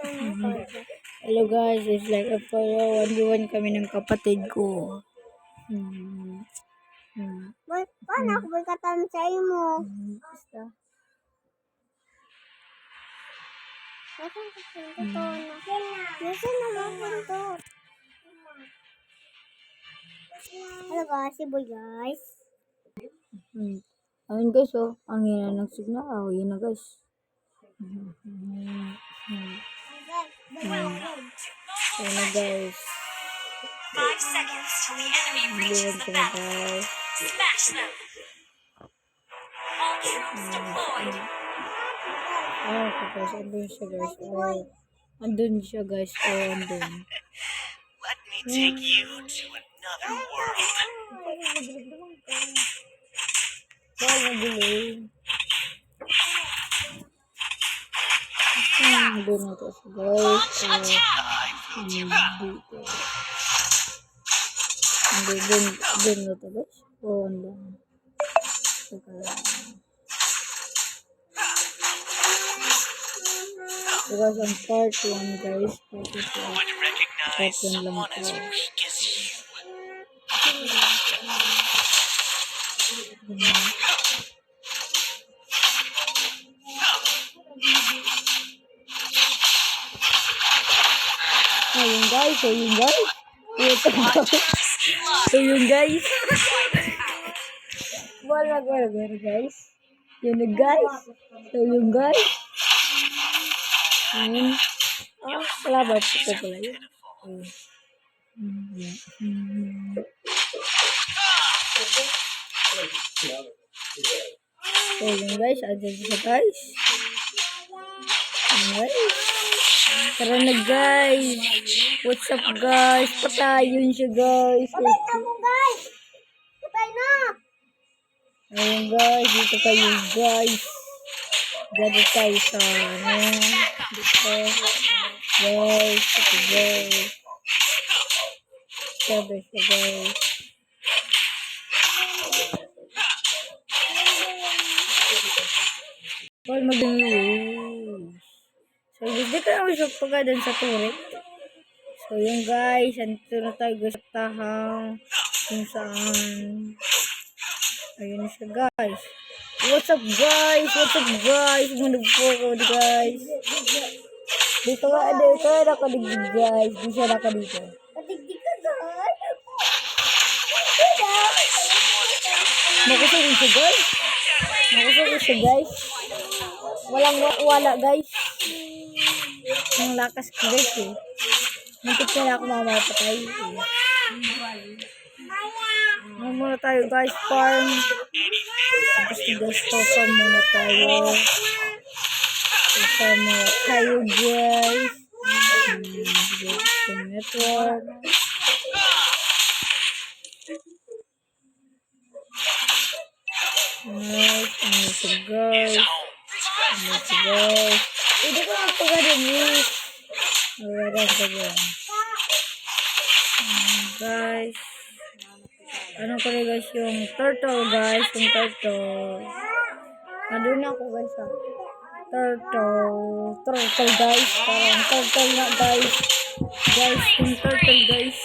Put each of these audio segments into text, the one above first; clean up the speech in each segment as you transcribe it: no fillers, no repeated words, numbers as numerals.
Hello guys, it's like a follow 1v1 kami ng kapatid ko. Paano ako magkataon sa imo? Basta. Hello guys, si boy guys. Ayun guys, oh, ang hina ng signal. Oh, yun na guys. Ayun na guys. 5 seconds till the enemy reaches the battlefield. Smash them! All troops deployed. Okay guys, andun siya guys. Oh, andun siya guys. Oh, andun. Let me take you to another world. Bawal na delay. Andun na guys. Launch attack! Dito. Andun na to guys. Oh, andun. Teka lang. So guys, ang part 1 guys. Part 1 Would recognize lang someone as to. weak as you. Ayun guys, ayun guys. Ayun guys. Wala guys. Yun na guys. Ayun guys. Ayun. Ah, wala ba? Ito pala yun. Ayun guys, adyan siya guys. Ayun guys. Tara na guys. What's up guys? Patayon siya guys. Patay na mo guys! Patay na! Ayun guys, dito tayo guys. Dito tayo sa dito. Guys, ito guys. Sabi siya guys. Paul mag-news. So, hindi ka naman siya pagkadan sa turret. So, yun guys, andito na tayo guys sa tahang kung saan. Ayun na siya guys. What's up guys? What's up guys? Managpo guys. Dito nga, dito nakadigdig guys. Di siya nakadito. Patigdig ka guys! Makusog siya guys. Makusog siya guys. Walang wala guys. Ang lakas ko guys eh. Muntik na ako mamapatay eh. Muna tayo guys, farm. Gusto guys, farm muna tayo. Farm muna tayo guys. Network. Nice, amazing guys. Amazing guys. Hindi ko lang pagkarin eh. Wala ka dyan. Guys. Ano ko rin guys yung turtle guys. Yung turtle. Nandun ako guys ha. Turtle. Turtle guys. Parang turtle nga guys. Guys, yung turtle guys.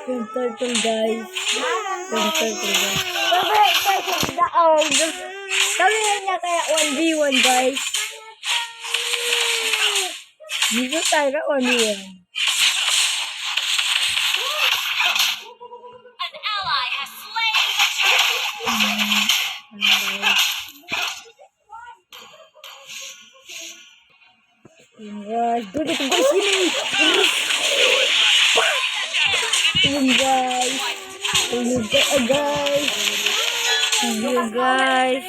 Yung turtle guys. Yung turtle guys. Sabi niya kaya 1v1 guys. Dito tayo ka 1v1. An ally has slain Guys, dito guys sini. Guys. Guys. Guys.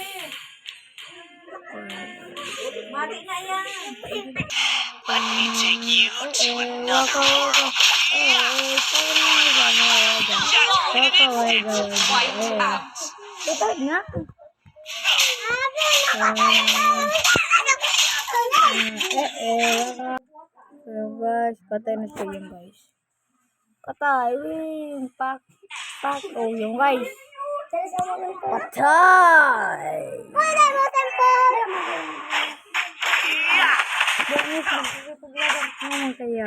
Let me take you to another world. Wiped out. Tutad na. Guys, patay na siya yung guys. Patay. Pak. Oh, yung guys. Patay. Guys, magkakapaglaban ko naman kaya.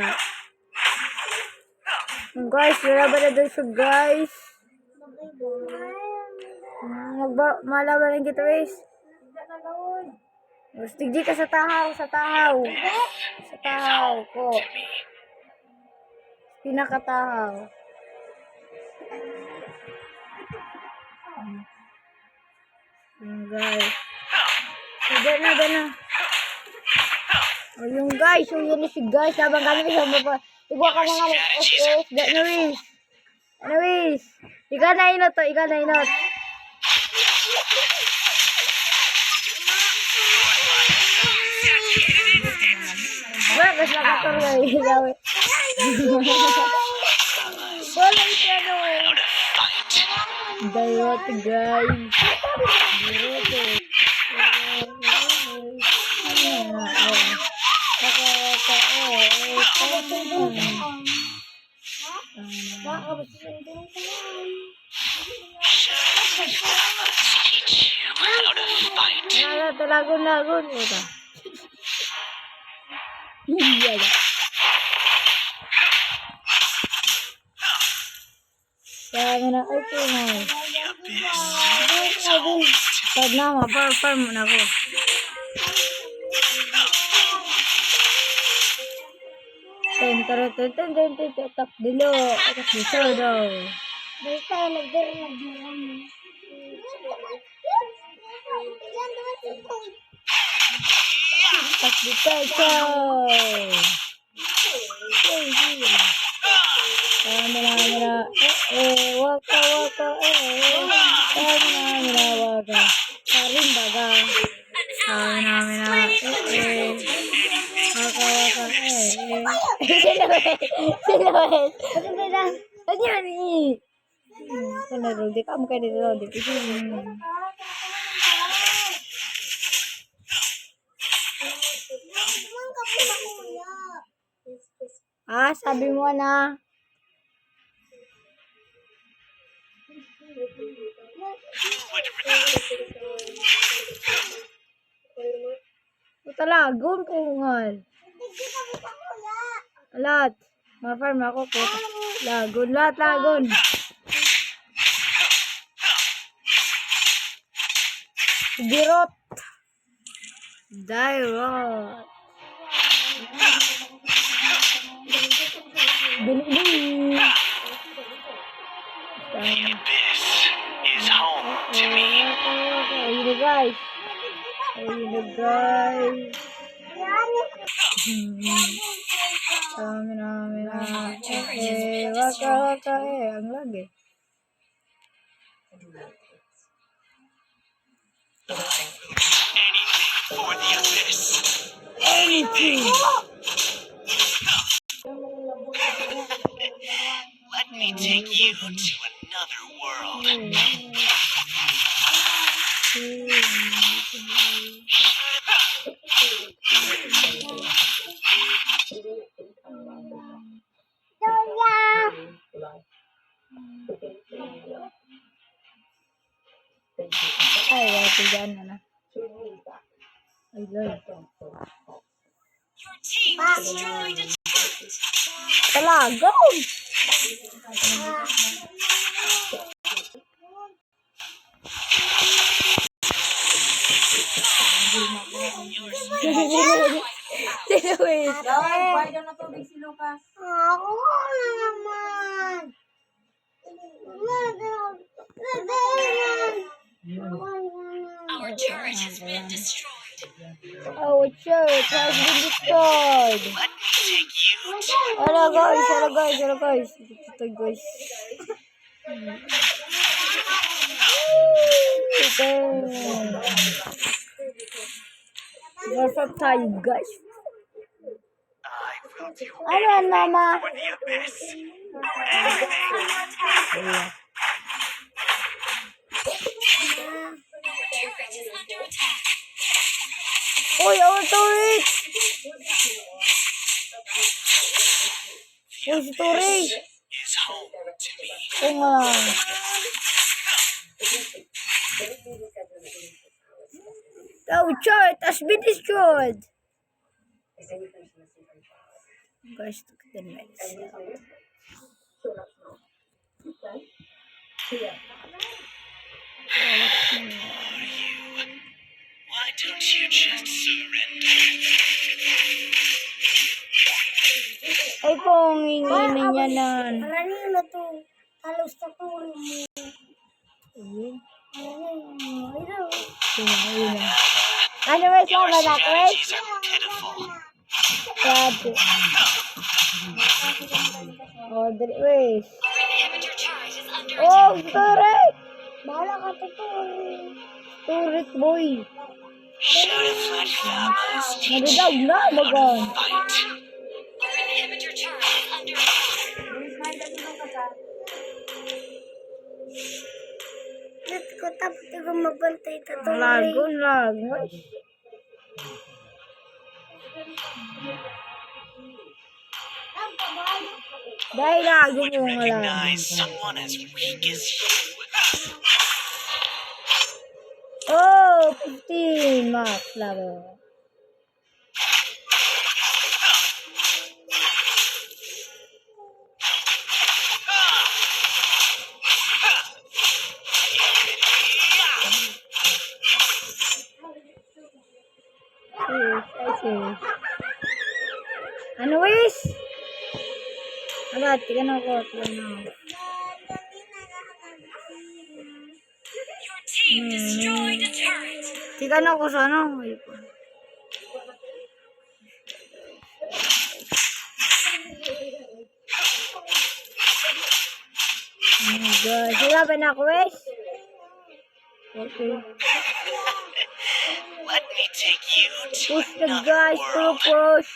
Guys, lalaban na doon siya, guys. Malaban lang kita, guys. Tigdi ka sa tahaw, sa tahaw. Sa tahaw ko. Pinakatahaw. Guys. Gana. O yung guys, yun si guys. Habang kami isang baba. Igwa ka na nga ng SS. Anyways. Ikaw na inot to. Bagas nakatulay. Ilawi. Wala siya no. Dayot guys. Dayot. Lagun. Ito. Iya. Kaya na ito na. Pag na ma-farm mo na ako. Tak dulu. Atas bisa daw. Basta nagdarag mo kami. Tak bisa Kamera. Waka. Kamera waka. Karim baga. Kamera. Waka. Siluet. Ano yan eh? Kanaro, di ka mo kayo dito. Di ka sabi mo na. Talagon ko ngal. Alat. Ma-farm ako ko. Lagon. Dirot. Dairot. Bili. The abyss is home to me. Ayun na guys. Waka. Ang lagi. Anything for the abyss. Anything. Let me take you to another world. Ay, tigaan na. Ay, Lord. Your team destroyed a turret. Talagon! Sinuwis. Ako na naman. Our turret has been destroyed. Oh, church has been destroyed. Let me take you to Hello guys. Ito guys. Ito. Perfect tayo guys. I will do Ano yan mama? for the abyss. Anything. Our turret is under attack. Uy, our turret! Uy, si turret! Is home to me. Oo nga. Our turret has been destroyed. Guys, look at the next. Why don't you just surrender? Ay, kung inginin niya nan. Maraming na to. Halos na to. Ayun. Ayun. Ano ba siya Your ba na quest? strategies are pitiful. Grabe. Oh, dali, wait. Your inhibitor turret is under Oh, attack. turret! Bahala ka to to. Turret, boy. Should have let Thamas teach Nagadaw you na, how bagan. to fight. Your inhibitor turret is under attack. Diyos ko, tapos di ko mabantay ka to. Lago, lago. Dahil lago Would mo nga lang. recognize someone as weak as you. Oh, 15 max lago. Yes. Ano wis? Agad, tigan ako. Your team destroyed a turret. Tigan ako sa ano. Ay, pa. Oh my God. Sila ba na ako wis? Okay. Let me take you to Push the another guys, world. push.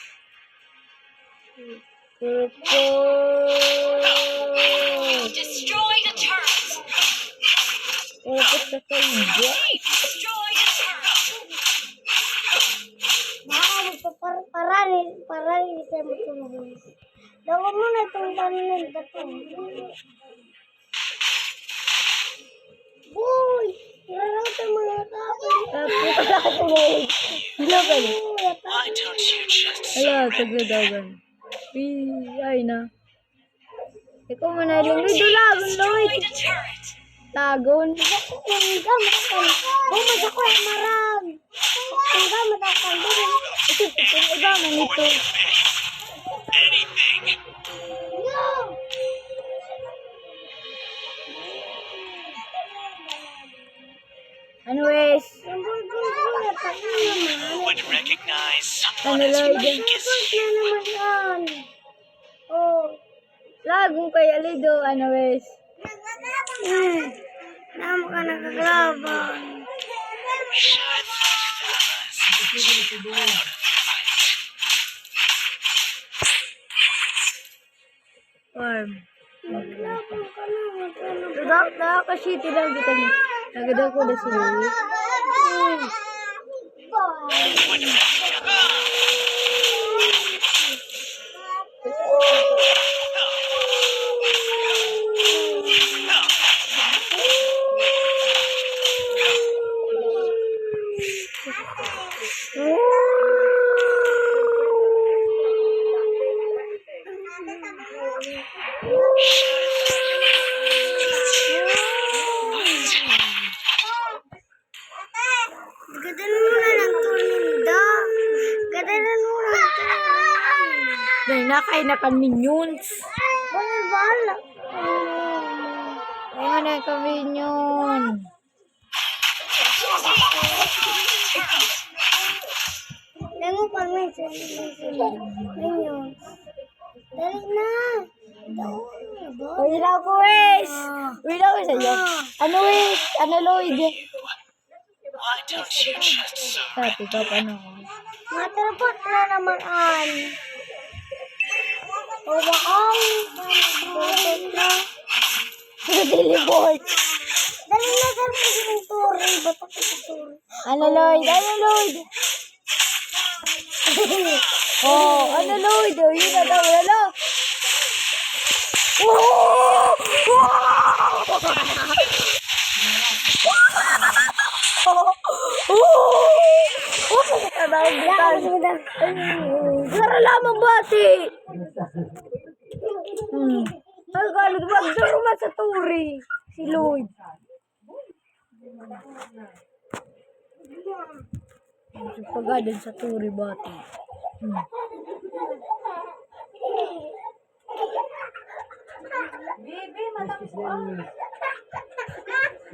Destroyed a turret. Push the guys. Team destroyed a turret. Parang siya mo tumulong. Dawa mo na itong tanong na ito. Boy! Nararata mo na tapos. Hello, pala. Why don't you just Hello, surrender? tagadagan. Ay na. Ikaw mo na rin. Uy, dulagon, Lloyd. Destroyed a turret. Tagon. Kung gamit ako. Bumad ako ay marag. Kung gamit ako. Kung iba man ito. Anything. No! Anyways. Yung bulbul at ako naman. Who would recognize Ano, someone as Lloyd? weak as Bakit you? na naman yan? Oh. Lagong kay Alido. Anyways. Naman ka nakakalaban. Should have let Thamas teach you how to fight. Farm. Maglaban ka na. Maglaban. Tudak na kasi lang kita ni. Nagadaw ko na si Luis. Would recognize. Gadalan mo na ng turninda. Gadalan mo na ng turninda. Dahil nakay na kan minions. Bahala. Ayun na ka minion. Dali mo pang minsan. Ngayon. Dali na. Uy, ilaw ko, Wes. Ilaw ko sa'yo. Ano, Wes? Ano, Lloyd? Why don't you just Dati ka pa na ako. Matrapot na naman an. O bakal. Matrapot na. Teleport. Dali na dali mo yung turi. Batak ko sa turi. Ano, Lloyd? Ano, Lloyd? Oh, ano, Lloyd? Oh, yun na daw. Ano? Para lamang bati. Ay, galit. Magdaro man sa turi. Si Lloyd. Pagadan sa turi bati.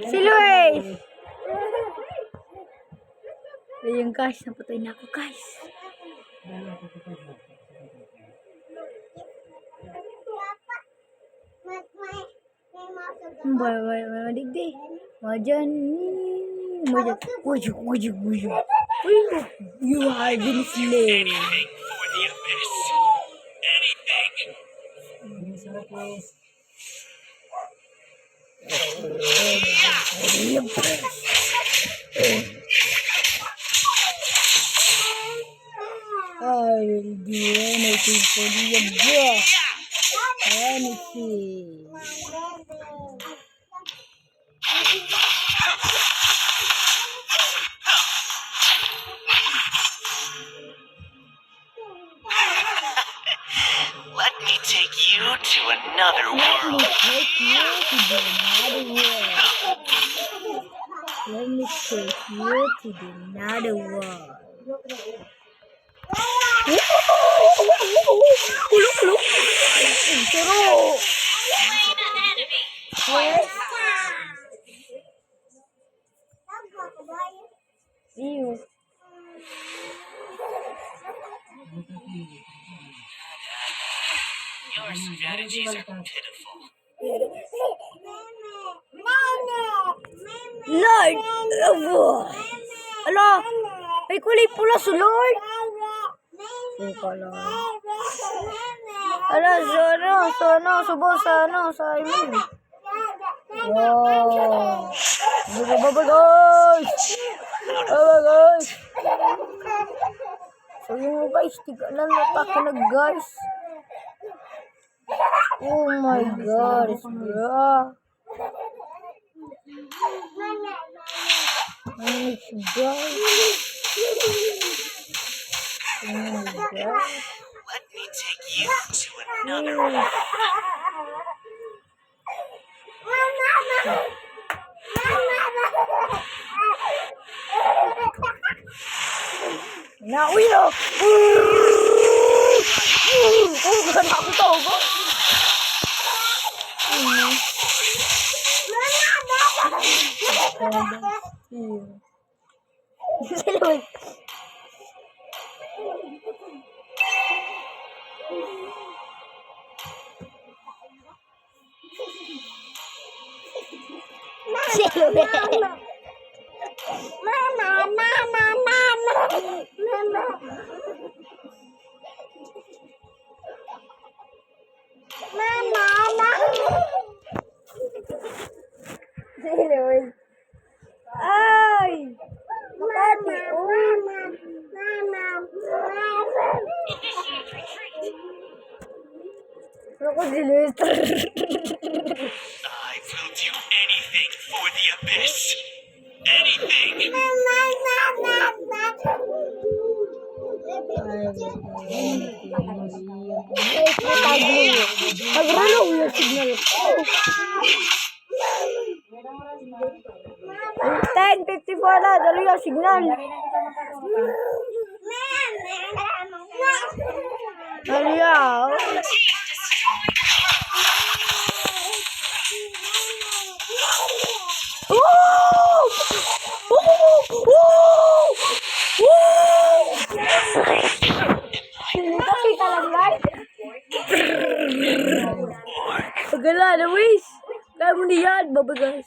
Si Luis! Ayun guys, napatay na ako guys. Madigdi. Majan. Wajik. You have been slain. Anything for the abyss. Anything. I will do anything for the abyss. Anything. Let me take you to another world. Take you to another world. Let me take you to another world. Kuluk. Seru. Slain an enemy. Yes. Ew. Your strategies are pitiful. Lord. Ala. May kulay pula si Lord. Teka lang. Ala, sa amin. Wow. Baba guys. So yun guys, tiga na natake na guys. Oh my god, bro. Nice guys. Oh my god. Let me take you to another world. Nauwi na! Gana ako tawag. Silawin. Silawin. Silawin. Ay! Makati. Initiate retreat. Ako silawin. I will do anything for the abyss. Anything. Nagralaw yung signal ko. 10:54 na, dalo yung signal. Dalo yan. Nakita lang guys. Pagala na, Wiz. Kaya mo niyan. Baba guys.